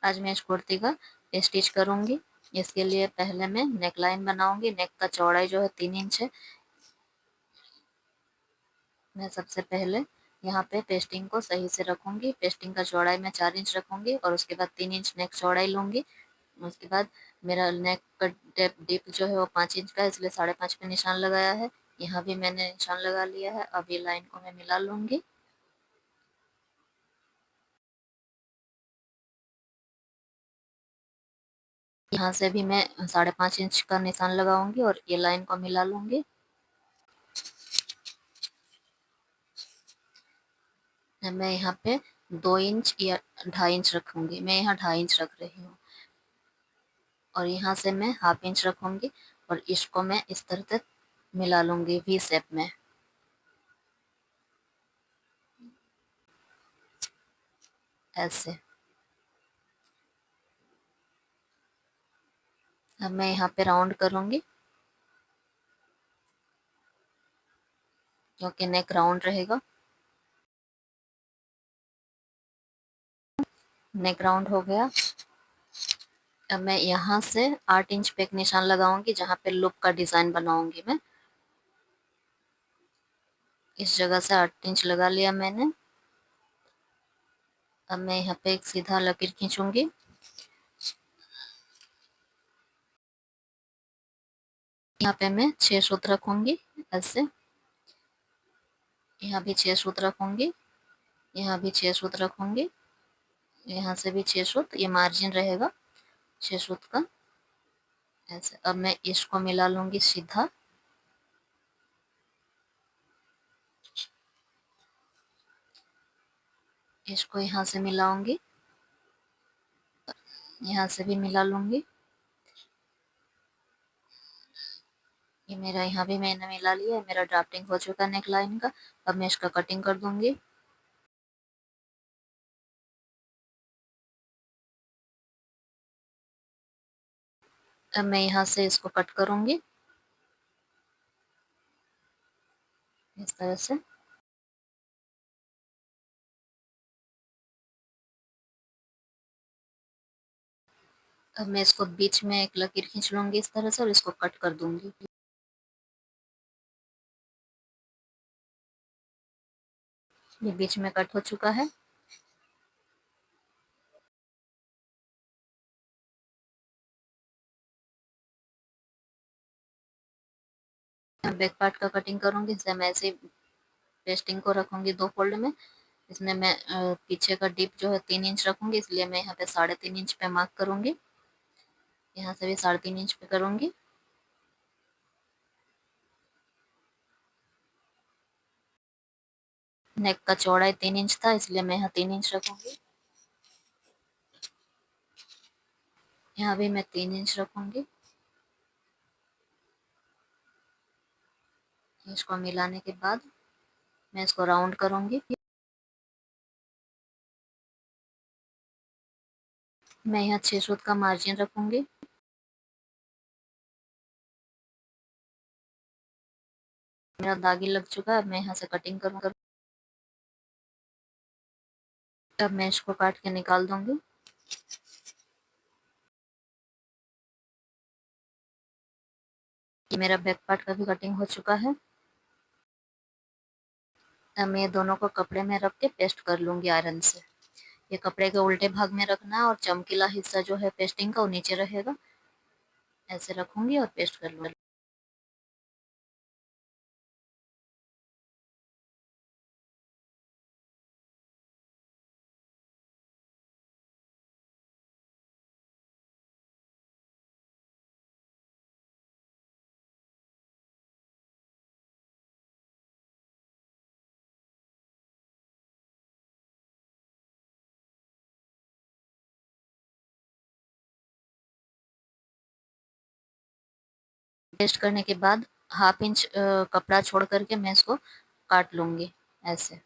आज मैं इस कुर्ती का स्टिच करूंगी। इसके लिए पहले मैं नेक लाइन बनाऊंगी। नेक का चौड़ाई जो है 3 इंच है। मैं सबसे पहले यहाँ पे पेस्टिंग को सही से रखूंगी। पेस्टिंग का चौड़ाई मैं 4 इंच रखूंगी और उसके बाद 3 इंच नेक चौड़ाई लूंगी। उसके बाद मेरा नेक का डिप जो है वो 5 इंच का है, इसलिए 5.5 पे निशान लगाया है। यहाँ भी मैंने निशान लगा लिया है। अब ये लाइन को मैं मिला लूंगी। यहाँ से भी मैं 5.5 इंच का निशान लगाऊंगी और ये लाइन को मिला लूंगी। मैं यहाँ पे 2 इंच या 2.5 इंच रखूंगी। मैं यहाँ 2.5 इंच रख रही हूँ और यहाँ से मैं 1/2 इंच रखूंगी और इसको मैं इस तरह से मिला लूंगी वी शेप में, ऐसे। अब मैं यहाँ पे राउंड करूंगी क्योंकि नेक राउंड रहेगा। नेक राउंड हो गया। अब मैं यहाँ से 8 इंच पे एक निशान लगाऊंगी जहाँ पे लूप का डिजाइन बनाऊंगी मैं। इस जगह से 8 इंच लगा लिया मैंने। अब मैं यहाँ पे एक सीधा लकीर खींचूंगी। यहाँ पे मैं 6 सूत रखूंगी, ऐसे। यहाँ भी 6 सूत रखूंगी। यहाँ भी 6 सूत रखूंगी। यहाँ से भी 6 सूत, ये मार्जिन रहेगा 6 सूत का, ऐसे। अब मैं इसको मिला लूंगी सीधा। इसको यहाँ से मिलाऊंगी, यहाँ से भी मिला लूंगी। ये मेरा यहाँ भी मैंने मिला लिया है। मेरा ड्राफ्टिंग हो चुका है नेक लाइन का। अब मैं इसका कटिंग कर दूंगी। अब मैं यहाँ से इसको कट करूंगी इस तरह से। अब मैं इसको बीच में एक लकीर खींच लूंगी इस तरह से और इसको कट कर दूंगी। ये बीच में कट हो चुका है। मैं बैक पार्ट का कटिंग करूंगी। जैसे मैं ऐसे पेस्टिंग को रखूंगी 2 फोल्ड में। इसमें मैं पीछे का डिप जो है 3 इंच रखूंगी, इसलिए मैं यहाँ पे 3.5 इंच पे मार्क करूंगी। यहाँ से भी 3.5 इंच पे करूंगी। नेक का चौड़ाई 3 इंच था, इसलिए मैं यहाँ 3 इंच रखूंगी। यहाँ भी मैं 3 इंच रखूंगी। इसको मिलाने के बाद मैं इसको राउंड करूंगी। मैं यहाँ 6 सूत का मार्जिन रखूंगी। मेरा दागी लग चुका है। अब मैं यहाँ से कटिंग करूंगा। अब मैं इसको काट के निकाल दूंगी। ये मेरा बैक पार्ट का भी कटिंग हो चुका है। अब मैं ये दोनों को कपड़े में रख के पेस्ट कर लूंगी आयरन से। ये कपड़े के उल्टे भाग में रखना है और चमकीला हिस्सा जो है पेस्टिंग का वो नीचे रहेगा। ऐसे रखूंगी और पेस्ट कर लूंगी। पेस्ट करने के बाद 1/2 इंच कपड़ा छोड़ करके मैं इसको काट लूंगी, ऐसे।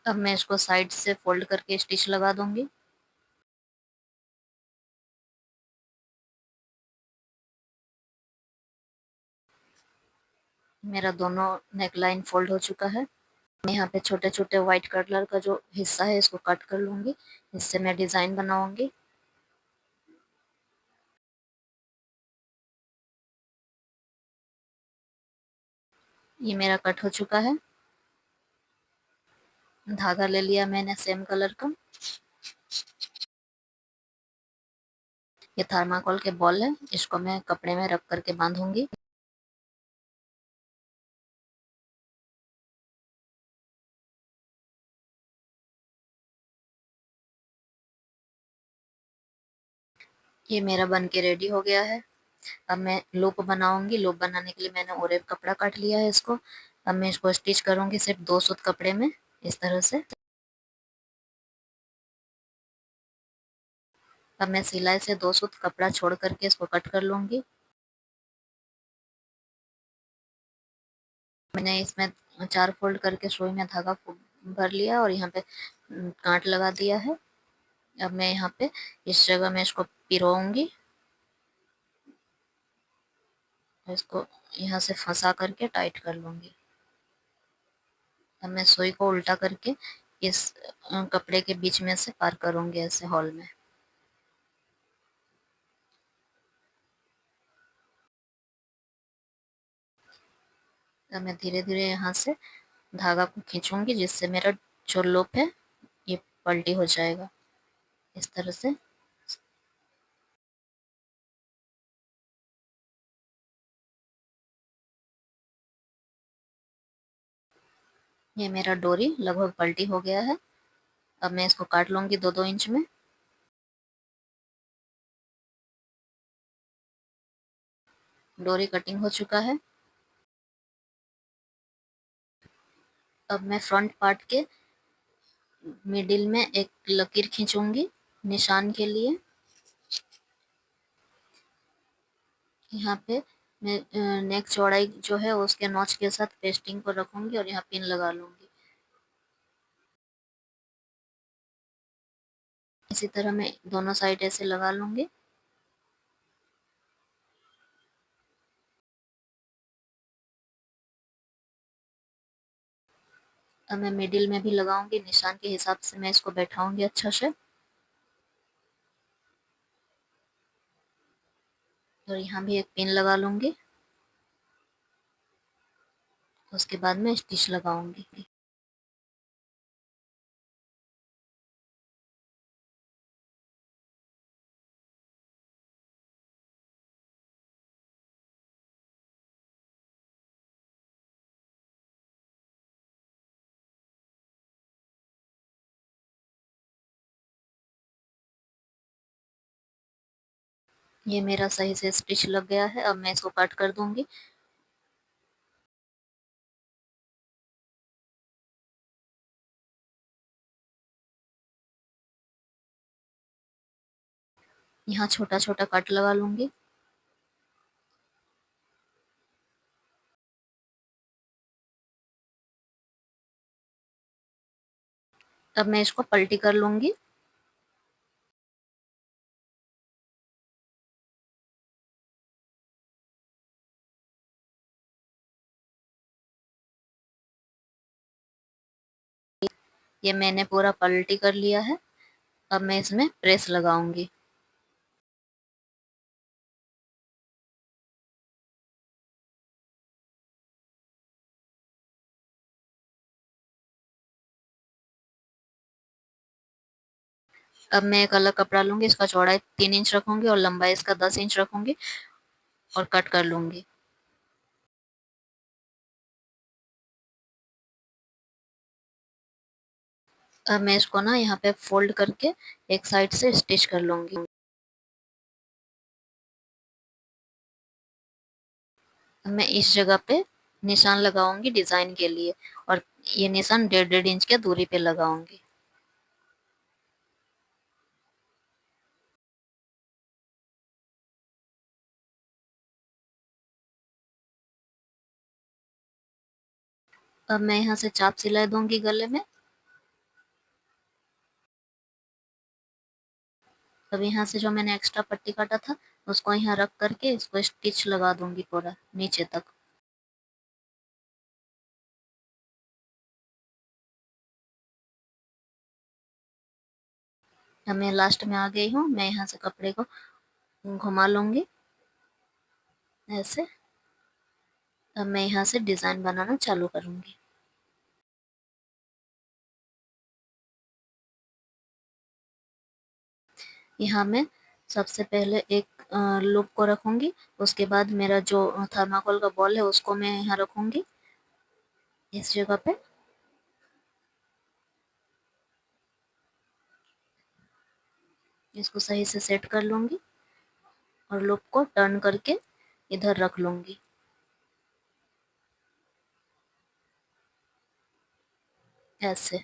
अब मैं इसको साइड से फोल्ड करके स्टिच लगा दूंगी। मेरा दोनों नेक लाइन फोल्ड हो चुका है। मैं यहाँ पे छोटे छोटे व्हाइट कलर का जो हिस्सा है इसको कट कर लूंगी, इससे मैं डिजाइन बनाऊंगी। ये मेरा कट हो चुका है। धागा ले लिया मैंने सेम कलर का। ये थर्माकोल के बॉल है, इसको मैं कपड़े में रख करके बांधूंगी। ये मेरा बन के रेडी हो गया है। अब मैं लूप बनाऊंगी। लूप बनाने के लिए मैंने और एक कपड़ा काट लिया है इसको। अब मैं इसको स्टिच करूंगी सिर्फ 2 सूत कपड़े में, इस तरह से। अब मैं सिलाई से 2 सूत कपड़ा छोड़ करके इसको कट कर लूंगी। मैंने इसमें 4 फोल्ड करके सुई में धागा भर लिया और यहाँ पे कांट लगा दिया है। अब मैं यहाँ पे इस जगह में इसको पिरोऊंगी, इसको यहाँ से फंसा करके टाइट कर लूंगी। अब मैं सुई को उल्टा करके इस कपड़े के बीच में से पार करूंगी ऐसे हॉल में। अब मैं धीरे धीरे यहाँ से धागा को खींचूंगी, जिससे मेरा जो लूप है ये पलटी हो जाएगा, इस तरह से। ये मेरा डोरी लगभग पलटी हो गया है। अब मैं इसको काट लूंगी 2-2 इंच में। डोरी कटिंग हो चुका है। अब मैं फ्रंट पार्ट के मिडिल में एक लकीर खींचूंगी निशान के लिए। यहाँ पे मैं नेक चौड़ाई जो है उसके नॉच के साथ पेस्टिंग को रखूंगी और यहाँ पिन लगा लूंगी। इसी तरह मैं दोनों साइड ऐसे लगा लूंगी। अब मैं मिडिल में भी लगाऊंगी, निशान के हिसाब से मैं इसको बैठाऊंगी अच्छा से। और यहाँ भी एक पिन लगा लूंगी। उसके बाद मैं स्टिच लगाऊंगी। ये मेरा सही से स्टिच लग गया है। अब मैं इसको कट कर दूंगी। यहाँ छोटा छोटा कट लगा लूंगी। अब मैं इसको पलटी कर लूंगी। ये मैंने पूरा पलटी कर लिया है। अब मैं इसमें प्रेस लगाऊंगी। अब मैं एक अलग कपड़ा लूंगी, इसका चौड़ाई 3 इंच रखूंगी और लंबाई इसका 10 इंच रखूंगी और कट कर लूंगी। अब मैं इसको ना यहाँ पे फोल्ड करके एक साइड से स्टिच कर लूंगी। अब मैं इस जगह पे निशान लगाऊंगी डिजाइन के लिए, और ये निशान 1.5-1.5 इंच के दूरी पे लगाऊंगी। अब मैं यहाँ से चाप सिलाई दूंगी गले में। अब यहाँ से जो मैंने एक्स्ट्रा पट्टी काटा था उसको यहाँ रख करके इसको स्टिच लगा दूंगी पूरा नीचे तक। अब मैं लास्ट में आ गई हूँ, मैं यहाँ से कपड़े को घुमा लूँगी ऐसे। अब मैं यहाँ से डिज़ाइन बनाना चालू करूँगी। यहाँ मैं सबसे पहले एक लूप को रखूँगी, उसके बाद मेरा जो थर्माकोल का बॉल है उसको मैं यहाँ रखूँगी इस जगह पे। इसको सही से सेट कर लूँगी और लूप को टर्न करके इधर रख लूँगी ऐसे।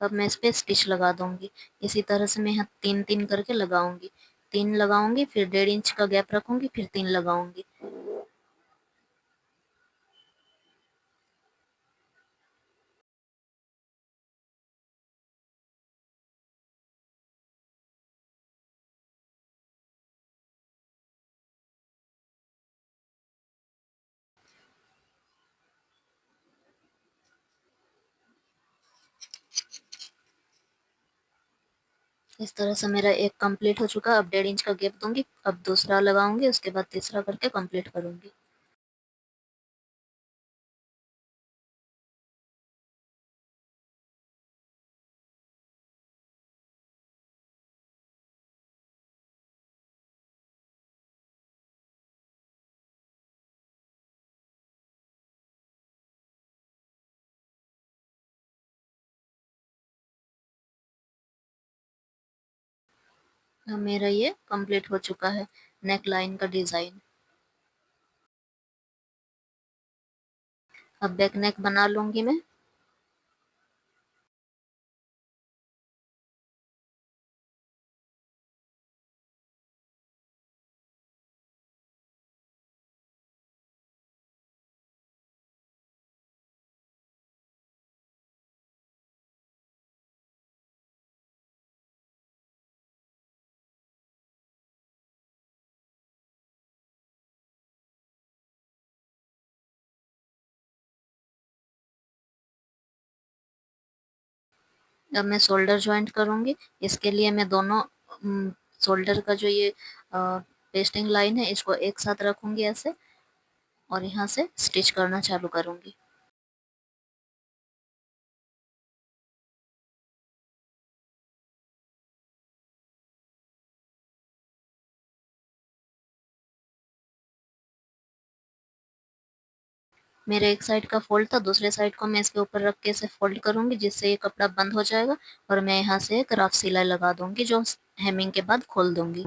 अब मैं इस पे स्टिच लगा दूँगी। इसी तरह से मैं यहाँ 3-3 करके लगाऊँगी। 3 लगाऊँगी, फिर 1.5 इंच का गैप रखूँगी, फिर 3 लगाऊँगी। इस तरह से मेरा एक कंप्लीट हो चुका। अब 1.5 इंच का गैप दूँगी, अब दूसरा लगाऊँगी, उसके बाद तीसरा करके कंप्लीट करूँगी। अब मेरा ये कंप्लीट हो चुका है नेक लाइन का डिज़ाइन। अब बैक नेक बना लूँगी मैं। अब मैं शोल्डर जॉइंट करूँगी। इसके लिए मैं दोनों शोल्डर का जो ये पेस्टिंग लाइन है इसको एक साथ रखूँगी ऐसे, और यहाँ से स्टिच करना चालू करूँगी। मेरे एक साइड का फ़ोल्ड था, दूसरे साइड को मैं इसके ऊपर रख के इसे फ़ोल्ड करूँगी, जिससे ये कपड़ा बंद हो जाएगा और मैं यहाँ से एक रफ सिलाई लगा दूँगी जो हेमिंग के बाद खोल दूँगी।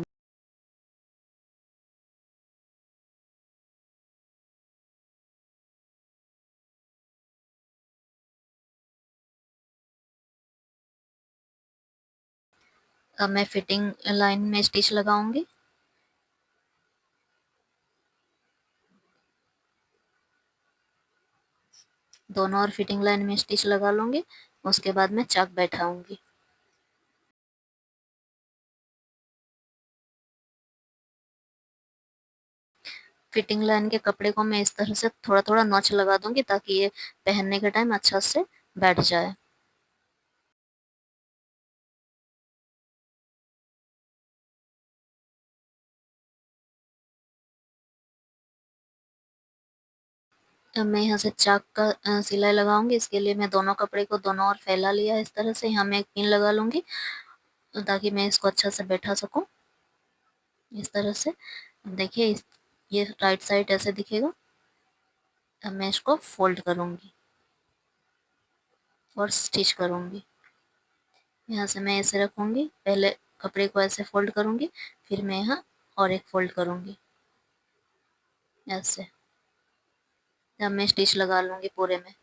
अब मैं फिटिंग लाइन में स्टिच लगाऊँगी। दोनों ओर फिटिंग लाइन में स्टिच लगा लूँगी, उसके बाद मैं चाक बैठाऊँगी। फिटिंग लाइन के कपड़े को मैं इस तरह से थोड़ा-थोड़ा नॉच लगा दूँगी ताकि ये पहनने के टाइम अच्छा से बैठ जाए। अब मैं यहाँ से चाक का सिलाई लगाऊँगी, इसके लिए मैं दोनों कपड़े को दोनों ओर फैला लिया इस तरह से। यहाँ मैं एक पिन लगा लूँगी ताकि मैं इसको अच्छा से बैठा सकूँ, इस तरह से। देखिए ये राइट साइड ऐसे दिखेगा। अब मैं इसको फ़ोल्ड करूँगी और स्टिच करूँगी। यहाँ से मैं ऐसे रखूँगी, पहले कपड़े को ऐसे फ़ोल्ड करूँगी, फिर मैं यहाँ और एक फ़ोल्ड करूँगी, ऐसे। अब मैं स्टिच लगा लूँगी पूरे में।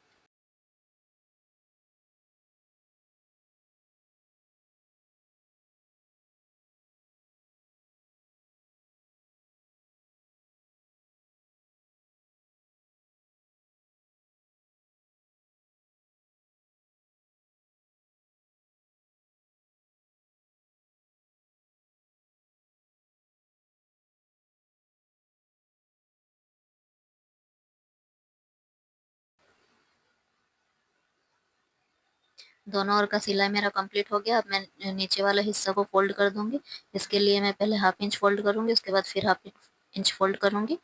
दोनों ओर का सिलाई मेरा कंप्लीट हो गया। अब मैं नीचे वाला हिस्सा को फोल्ड कर दूंगी। इसके लिए मैं पहले हाफ इंच फोल्ड करूंगी, उसके बाद फिर हाफ इंच फोल्ड करूंगी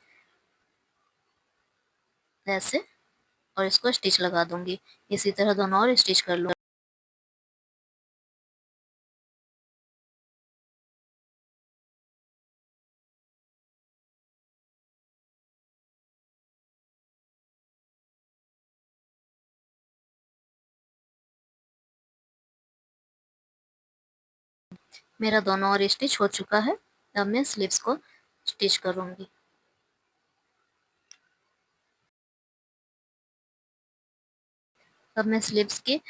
ऐसे, और इसको स्टिच लगा दूंगी। इसी तरह दोनों ओर स्टिच कर लूंगी। मेरा दोनों ओर स्टिच हो चुका है। अब मैं स्लीव्स को स्टिच करूंगी। अब मैं स्लीव्स की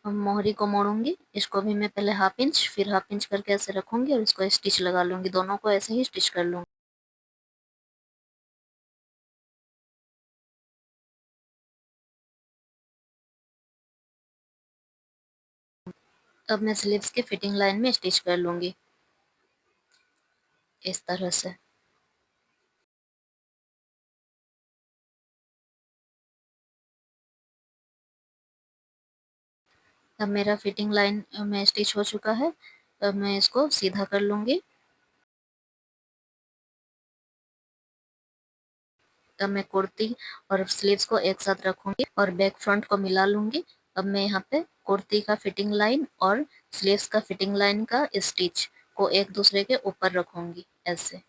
मोहरी को मोड़ूंगी। इसको भी मैं पहले हाफ इंच फिर हाफ इंच करके ऐसे रखूंगी और इसको स्टिच लगा लूंगी। दोनों को ऐसे ही स्टिच कर लूंगी। अब मैं स्लीव्स की फिटिंग लाइन में स्टिच कर लूंगी इस तरह से। अब मेरा फिटिंग लाइन में स्टिच हो चुका है। अब मैं इसको सीधा कर लूंगी। अब मैं कुर्ती और स्लीव्स को एक साथ रखूंगी और बैक फ्रंट को मिला लूंगी। अब मैं यहाँ पे कुर्ती का फिटिंग लाइन और स्लीव्स का फिटिंग लाइन का स्टिच को एक दूसरे के ऊपर रखूंगी ऐसे।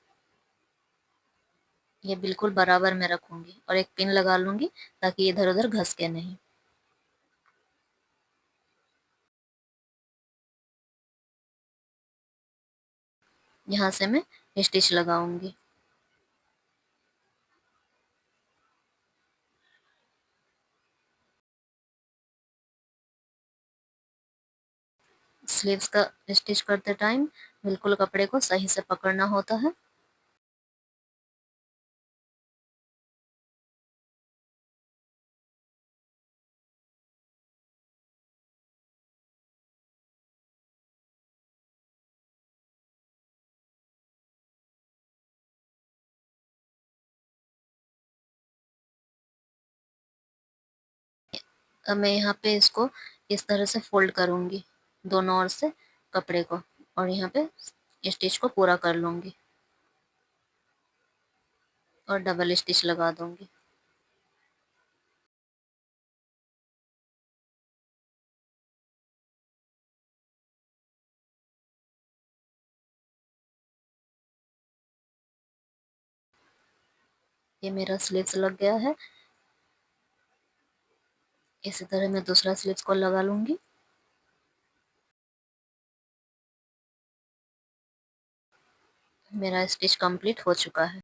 ये बिल्कुल बराबर में रखूंगी और एक पिन लगा लूंगी ताकि इधर उधर घसके नहीं। यहाँ से मैं स्टिच लगाऊंगी। स्लीव्स का स्टिच करते टाइम बिल्कुल कपड़े को सही से पकड़ना होता है। अब मैं यहाँ पे इसको इस तरह से फोल्ड करूंगी दोनों ओर से कपड़े को, और यहाँ पे स्टिच को पूरा कर लूंगी और डबल स्टिच लगा दूंगी। ये मेरा स्लीव्स लग गया है। इसी तरह मैं दूसरा स्लीव्स को लगा लूंगी। मेरा स्टिच कंप्लीट हो चुका है।